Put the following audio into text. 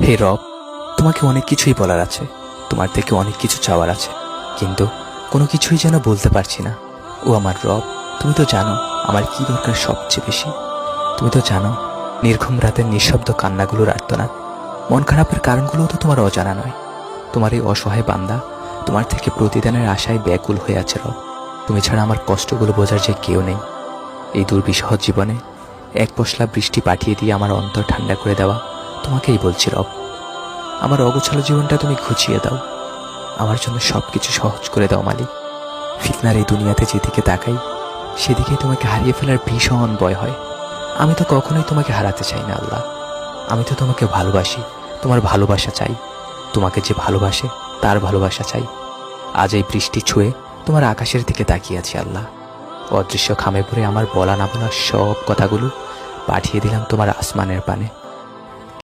হে রব, তোমাকে অনেক কিছুই বলার আছে, তোমার থেকে অনেক কিছু চাওয়ার আছে, কিন্তু কোনো কিছুই যেন বলতে পারছি না। ও আমার রব, তুমি তো জানো আমার কি দরকার সবচেয়ে বেশি। তুমি তো জানো নির্ঘুম রাতের নিঃশব্দ কান্নাগুলোর আর্তনাদ, মন খারাপের কারণগুলোও তো তোমার অজানা নয়। তোমার এই অসহায় বান্দা তোমার থেকে প্রতিদানের আশায় ব্যাকুল হয়ে আছে রব। তুমি ছাড়া আমার কষ্টগুলো বোঝার যে কেউ নেই। এই দুর্বিষহ জীবনে এক পশলা বৃষ্টি পাঠিয়ে দিয়ে আমার অন্তর ঠান্ডা করে দেওয়া তোমাকেই বলছি রব। আমার অগোছালো জীবনটা তুমি ঘুচিয়ে দাও, আমার জন্য সবকিছু সহজ করে দাও মালিক। ফিতনার এই দুনিয়াতে যেদিকে তাকাই সেদিকেই তোমাকে হারিয়ে ফেলার ভীষণ ভয় হয়। আমি তো কখনোই তোমাকে হারাতে চাই না আল্লাহ। আমি তো তোমাকে ভালোবাসি, তোমার ভালোবাসা চাই। তোমাকে যে ভালোবাসে তার ভালোবাসা চাই। আজ এই বৃষ্টি ছুঁয়ে তোমার আকাশের দিকে তাকিয়ে আছি আল্লাহ। অদৃশ্য খামে পড়ে আমার বলা না বলা সব কথাগুলো পাঠিয়ে দিলাম তোমার আসমানের পানে।